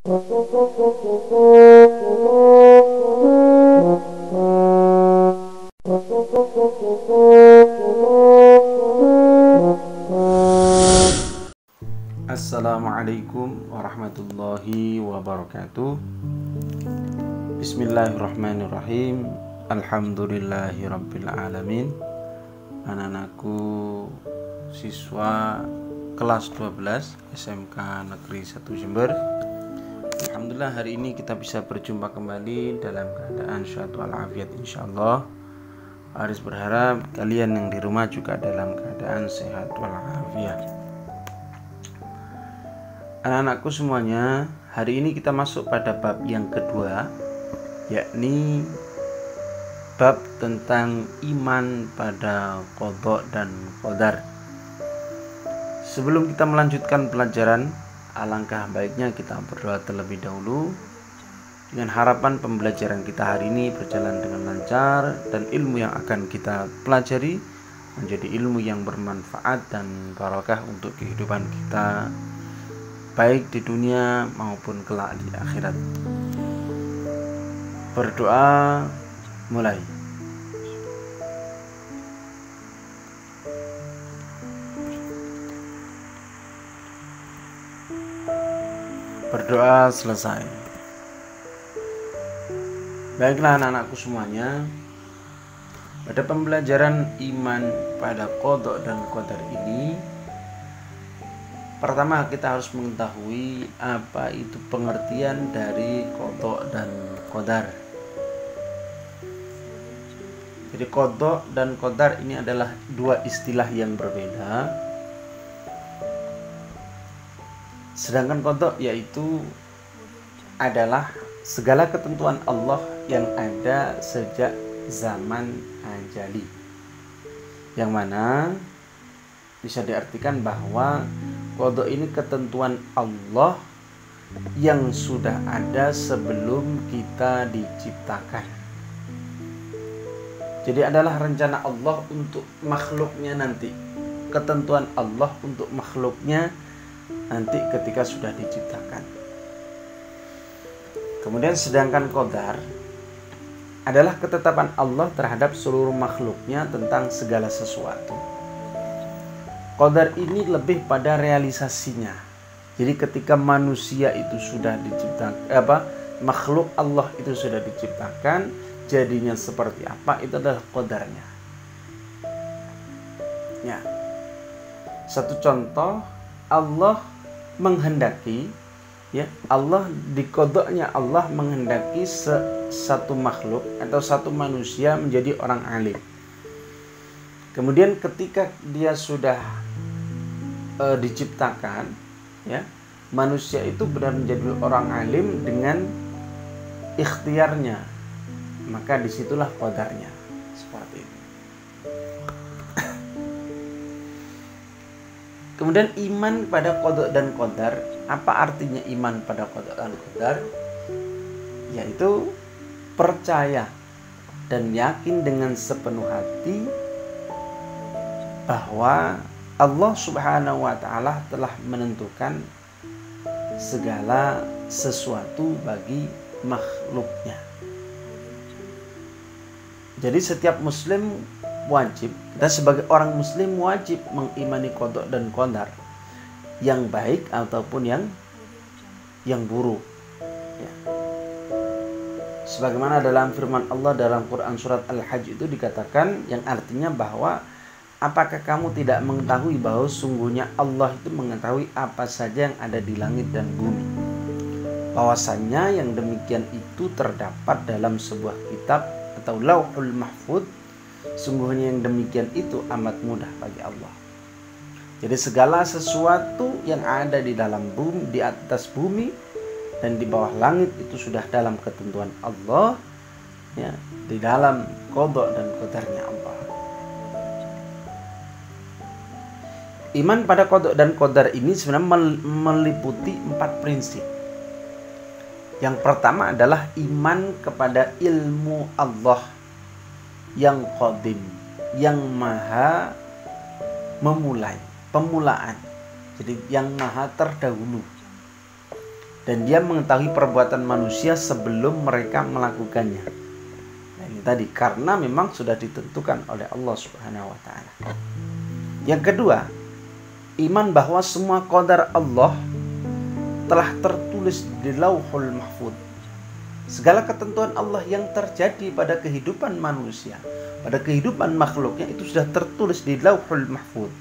Assalamualaikum warahmatullahi wabarakatuh. Bismillahirrahmanirrahim. Alhamdulillahirabbil alamin. Anak-anakku siswa kelas 12 SMK Negeri 1 Jember. Alhamdulillah hari ini kita bisa berjumpa kembali dalam keadaan sehat walafiat insyaallah. Haris berharap kalian yang di rumah juga dalam keadaan sehat walafiat. Anak-anakku semuanya, hari ini kita masuk pada bab yang kedua, yakni bab tentang iman pada qada dan qadar. Sebelum kita melanjutkan pelajaran, alangkah baiknya kita berdoa terlebih dahulu dengan harapan pembelajaran kita hari ini berjalan dengan lancar dan ilmu yang akan kita pelajari menjadi ilmu yang bermanfaat dan barakah untuk kehidupan kita baik di dunia maupun kelak di akhirat. Berdoa mulai. Berdoa selesai. Baiklah anak-anakku semuanya, pada pembelajaran iman pada qada dan qadar ini, pertama kita harus mengetahui apa itu pengertian dari qada dan qadar. Jadi qada dan qadar ini adalah dua istilah yang berbeda. Sedangkan qada yaitu adalah segala ketentuan Allah yang ada sejak zaman ajali, yang mana bisa diartikan bahwa qada ini ketentuan Allah yang sudah ada sebelum kita diciptakan. Jadi adalah rencana Allah untuk makhluknya nanti, ketentuan Allah untuk makhluknya nanti ketika sudah diciptakan. Kemudian sedangkan qadar adalah ketetapan Allah terhadap seluruh makhluknya tentang segala sesuatu. Qadar ini lebih pada realisasinya. Jadi ketika manusia itu sudah diciptakan, makhluk Allah itu sudah diciptakan, jadinya seperti apa, itu adalah qadarnya. Ya. Satu contoh, Allah menghendaki, ya, Allah di qadanya Allah menghendaki satu makhluk atau satu manusia menjadi orang alim. Kemudian ketika dia sudah diciptakan, ya, manusia itu benar menjadi orang alim dengan ikhtiarnya, maka disitulah qadarnya seperti itu. Kemudian iman pada qada dan qadar, apa artinya iman pada qada dan qadar? Yaitu percaya dan yakin dengan sepenuh hati bahwa Allah Subhanahu wa ta'ala telah menentukan segala sesuatu bagi makhluknya. Jadi setiap muslim wajib, kita sebagai orang muslim wajib mengimani qada dan qadar, yang baik ataupun yang buruk, ya. Sebagaimana dalam firman Allah dalam Quran surat Al-Hajj itu dikatakan, yang artinya bahwa apakah kamu tidak mengetahui bahwa sungguhnya Allah itu mengetahui apa saja yang ada di langit dan bumi? Bahwasanya yang demikian itu terdapat dalam sebuah kitab atau Lauhul Mahfuz. Sungguhnya yang demikian itu amat mudah bagi Allah. Jadi segala sesuatu yang ada di dalam bumi, di atas bumi dan di bawah langit itu sudah dalam ketentuan Allah, ya, di dalam qada dan qadarnya Allah. Iman pada qada dan qadar ini sebenarnya meliputi 4 prinsip. Yang pertama adalah iman kepada ilmu Allah yang qadim, yang maha memulai, pemulaan. Jadi yang maha terdahulu. dan dia mengetahui perbuatan manusia sebelum mereka melakukannya. Nah, ini tadi karena memang sudah ditentukan oleh Allah Subhanahu wa taala. Yang kedua, iman bahwa semua qadar Allah telah tertulis di Lauhul Mahfuz. Segala ketentuan Allah yang terjadi pada kehidupan manusia, pada kehidupan makhluknya itu sudah tertulis di Lauhul Mahfuz.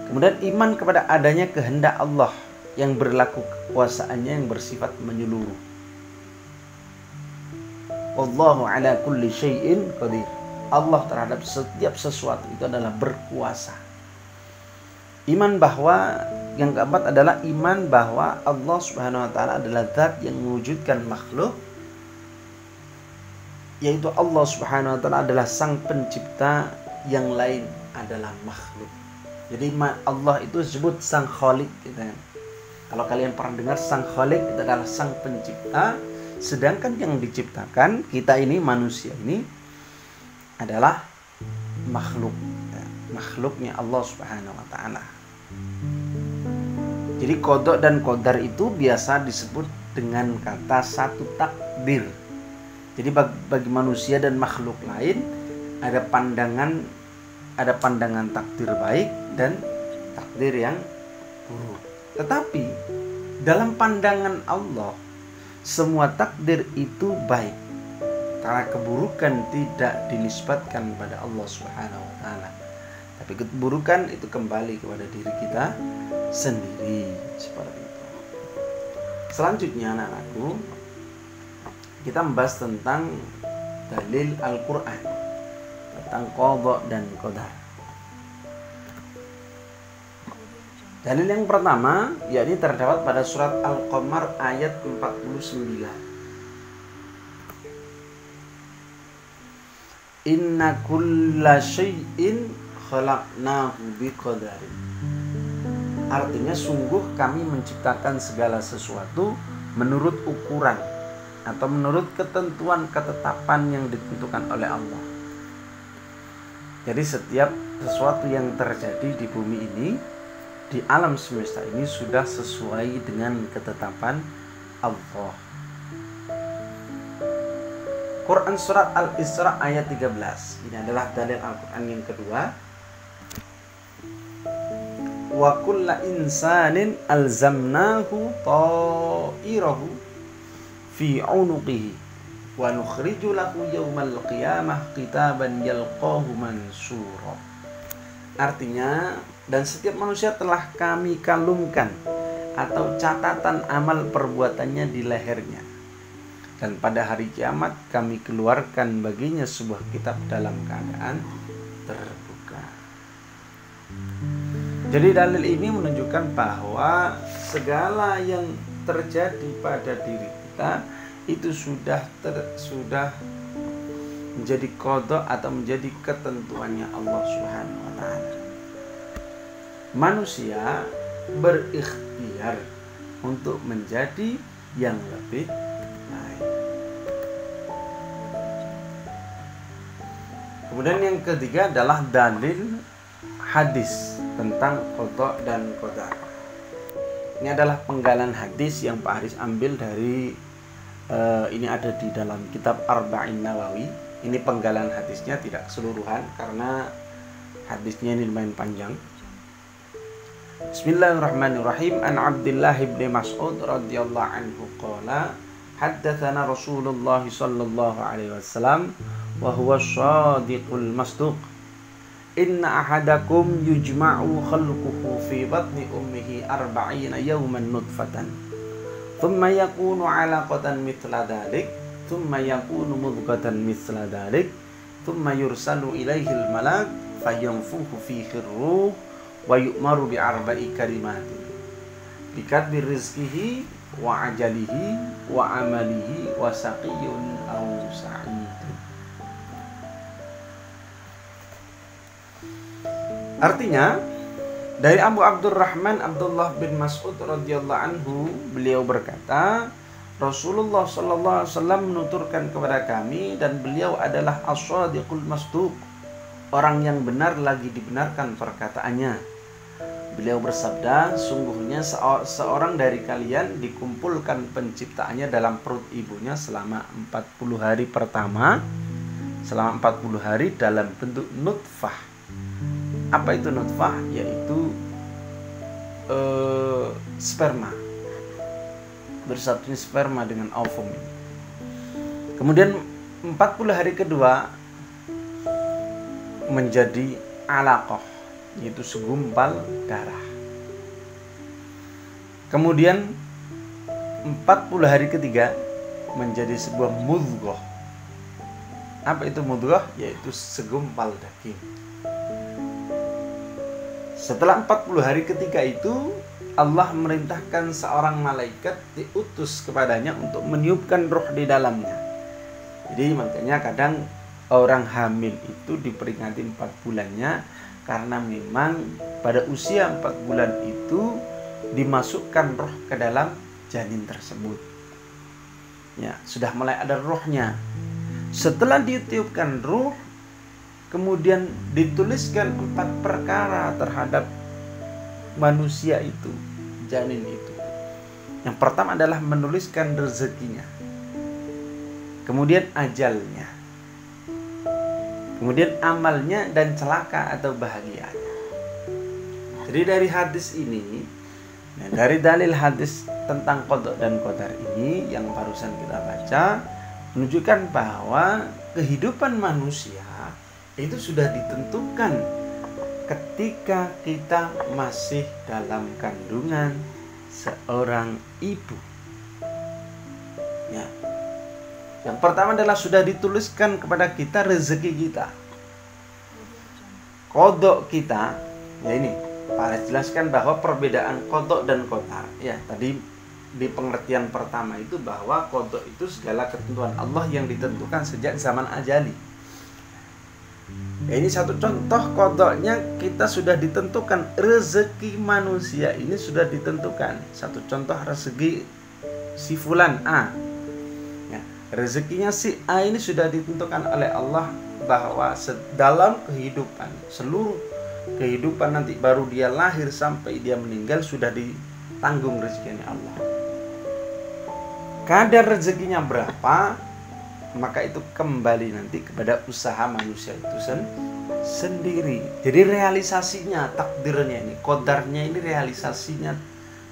Kemudian iman kepada adanya kehendak Allah yang berlaku kekuasaannya yang bersifat menyeluruh. Wallahu ala kulli syai'in qadir. Allah terhadap setiap sesuatu itu adalah berkuasa. Iman bahwa yang keempat adalah iman bahwa Allah Subhanahu wa taala adalah zat yang mewujudkan makhluk, yaitu Allah Subhanahu wa taala adalah sang pencipta, yang lain adalah makhluk. Jadi Allah itu disebut sang khaliq gitu kan. Kalau kalian pernah dengar sang khaliq itu adalah sang pencipta, sedangkan yang diciptakan kita ini manusia ini adalah makhluk, makhluknya Allah Subhanahu wa taala. Jadi qada dan qadar itu biasa disebut dengan kata satu takdir. Jadi bagi manusia dan makhluk lain ada pandangan takdir baik dan takdir yang buruk. Tetapi dalam pandangan Allah semua takdir itu baik, karena keburukan tidak dinisbatkan pada Allah Subhanahu wa taala. Tapi keburukan itu kembali kepada diri kita sendiri, seperti itu. Selanjutnya anak-anakku, kita membahas tentang dalil Al-Qur'an tentang qada dan qadar. Dalil yang pertama yakni terdapat pada surat Al-Qamar ayat 49. Inna kulla syai'in khalaqnahu biqadarin. Artinya sungguh kami menciptakan segala sesuatu menurut ukuran atau menurut ketentuan ketetapan yang ditentukan oleh Allah. Jadi setiap sesuatu yang terjadi di bumi ini, di alam semesta ini sudah sesuai dengan ketetapan Allah. Quran surat Al-Isra ayat 13. Ini adalah dalil Al-Quran yang kedua. Wa kulla insanin alzamnahu ta'irahu fi 'unuqihi wa nukhriju lahu yawmal qiyamah kitaban yalqahu mansura. Artinya, dan setiap manusia telah kami kalungkan atau catatan amal perbuatannya di lehernya, dan pada hari kiamat kami keluarkan baginya sebuah kitab dalam keadaan terbuka. Jadi dalil ini menunjukkan bahwa segala yang terjadi pada diri kita itu sudah menjadi qada atau menjadi ketentuannya Allah Subhanahu wa taala. Manusia berikhtiar untuk menjadi yang lebih baik. Kemudian yang ketiga adalah dalil hadis tentang qada dan qadar. Ini adalah penggalan hadis yang Pak Haris ambil dari ini ada di dalam kitab Arba'in Nawawi. Ini penggalan hadisnya, tidak keseluruhan karena hadisnya ini lumayan panjang. Bismillahirrahmanirrahim. An Abdullah bin Mas'ud radhiyallahu anhu qala haddatsana Rasulullah sallallahu alaihi wasallam wa huwa shadiqul masduq. Inna ahadakum yujma'u khalquhu fi batni ummihi 40 yawman nutfatan. Thumma yakunu 'alaqatan mithla dhalik, thumma yakunu mudghatan mithla dhalik, thumma yursalu ilaihi al-malak fayanfukhu fihi ar-ruh wa yu'maru bi 4 kalimatin. Bi kadri rizqihi wa ajalihi wa amalihi wa saqiyyun aw sa'id. Artinya, dari Abu Abdurrahman Abdullah bin Mas'ud radhiyallahu anhu, beliau berkata, Rasulullah sallallahu alaihi wasallam menuturkan kepada kami, dan beliau adalah as-shadiqul masduq, orang yang benar lagi dibenarkan perkataannya. Beliau bersabda, sungguhnya seorang dari kalian dikumpulkan penciptaannya dalam perut ibunya selama 40 hari pertama, selama 40 hari dalam bentuk nutfah. Apa itu nutfah? Yaitu sperma, bersatunya sperma dengan ovum. Kemudian 40 hari kedua menjadi alaqah, yaitu segumpal darah. Kemudian 40 hari ketiga menjadi sebuah mudghah. Apa itu mudghah? Yaitu segumpal daging. Setelah 40 hari ketiga itu, Allah merintahkan seorang malaikat diutus kepadanya untuk meniupkan roh di dalamnya. Jadi makanya kadang orang hamil itu diperingati 4 bulannya, karena memang pada usia 4 bulan itu dimasukkan roh ke dalam janin tersebut. Ya, sudah mulai ada rohnya. Setelah ditiupkan roh, kemudian dituliskan 4 perkara terhadap manusia itu, janin itu. Yang pertama adalah menuliskan rezekinya, kemudian ajalnya, kemudian amalnya dan celaka atau bahagianya. Jadi dari hadis ini, dari dalil hadis tentang qada dan qadar ini yang barusan kita baca, menunjukkan bahwa kehidupan manusia itu sudah ditentukan ketika kita masih dalam kandungan seorang ibu. Ya. Yang pertama adalah sudah dituliskan kepada kita rezeki kita, kodok kita. Ya ini, Pak jelaskan bahwa perbedaan kodok dan qadar. Ya tadi di pengertian pertama itu bahwa kodok itu segala ketentuan Allah yang ditentukan sejak zaman azali. Ya, ini satu contoh kodoknya, kita sudah ditentukan rezeki manusia ini sudah ditentukan. Satu contoh rezeki si fulan A. Ya, rezekinya si A ini sudah ditentukan oleh Allah bahwa dalam kehidupan, seluruh kehidupan nanti baru dia lahir sampai dia meninggal sudah ditanggung rezekinya Allah. Kadar rezekinya berapa, maka itu kembali nanti kepada usaha manusia itu sendiri. Jadi realisasinya, takdirnya ini, qadarnya ini realisasinya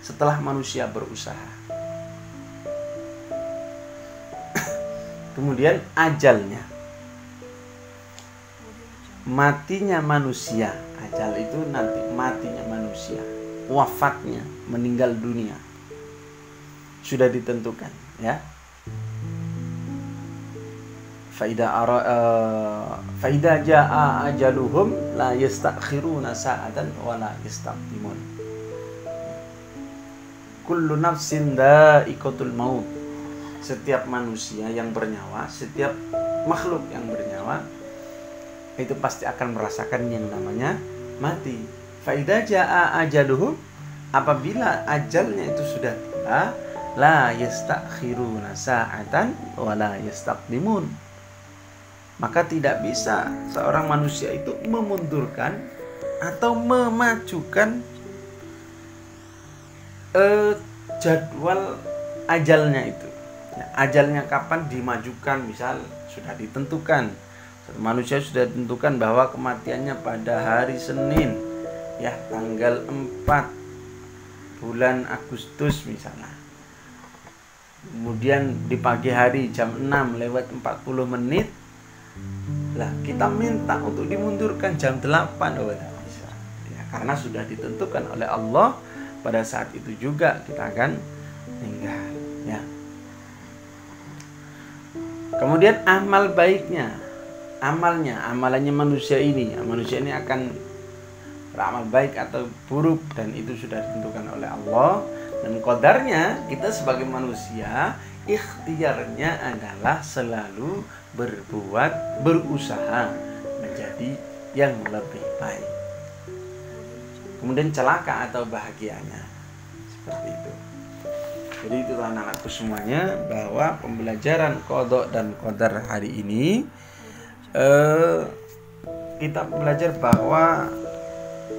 setelah manusia berusaha. Kemudian ajalnya, matinya manusia. Ajal itu nanti matinya manusia, wafatnya, meninggal dunia sudah ditentukan, ya. Faida jaa ajaluhum la yastakhiruna sa'atan wa la yastaqdimun. Kullu nafsin dha'iqatul maut. Setiap manusia yang bernyawa, setiap makhluk yang bernyawa itu pasti akan merasakan yang namanya mati. Faida jaa ajaluhum, apabila ajalnya itu sudah tiba, la yastakhiruna sa'atan wa la yastaqdimun. Maka tidak bisa seorang manusia itu memundurkan atau memajukan jadwal ajalnya itu. Ya, ajalnya kapan dimajukan, misal sudah ditentukan. Manusia sudah ditentukan bahwa kematiannya pada hari Senin, ya tanggal 4 bulan Agustus misalnya. Kemudian di pagi hari jam 6 lewat 40 menit, lah kita minta untuk dimundurkan jam 8, oh tidak bisa. Ya, karena sudah ditentukan oleh Allah pada saat itu juga kita akan meninggal, ya. Kemudian amal baiknya, amalannya manusia ini akan beramal baik atau buruk, dan itu sudah ditentukan oleh Allah. Dan qadarnya, kita sebagai manusia ikhtiarnya adalah selalu berusaha menjadi yang lebih baik. Kemudian celaka atau bahagianya seperti itu. Jadi itu anak-anakku semuanya, bahwa pembelajaran qada dan qadar hari ini kita belajar bahwa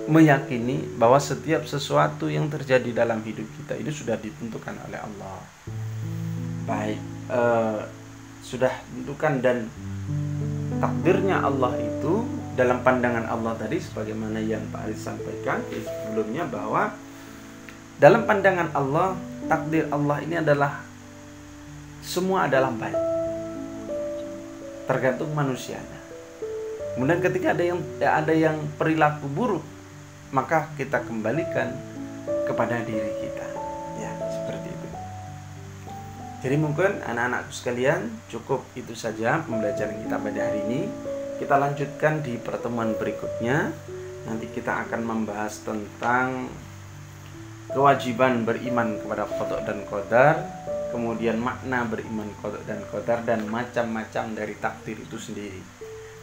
meyakini bahwa setiap sesuatu yang terjadi dalam hidup kita itu sudah ditentukan oleh Allah. Baik, sudah ditentukan, dan takdirnya Allah itu dalam pandangan Allah tadi, sebagaimana yang Pak Aris sampaikan sebelumnya, bahwa dalam pandangan Allah, takdir Allah ini adalah semua adalah baik, tergantung manusianya. Kemudian ketika ada yang perilaku buruk, maka kita kembalikan kepada diri kita. Ya, seperti itu. Jadi mungkin anak-anakku sekalian, cukup itu saja pembelajaran kita pada hari ini. Kita lanjutkan di pertemuan berikutnya. Nanti kita akan membahas tentang kewajiban beriman kepada qada dan qadar, kemudian makna beriman qada dan qadar, dan macam-macam dari takdir itu sendiri.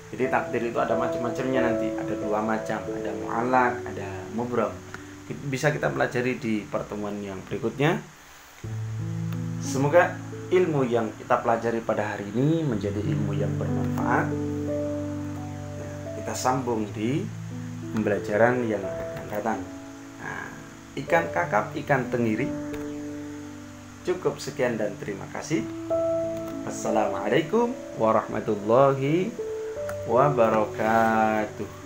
Jadi takdir itu ada macam-macamnya, nanti ada 2 macam, ada mu'allaq, ada mubram. Bisa kita pelajari di pertemuan yang berikutnya. Semoga ilmu yang kita pelajari pada hari ini menjadi ilmu yang bermanfaat. Kita sambung di pembelajaran yang akan datang. Nah, ikan kakap, ikan tenggiri. Cukup sekian dan terima kasih. Assalamualaikum warahmatullahi wabarakatuh.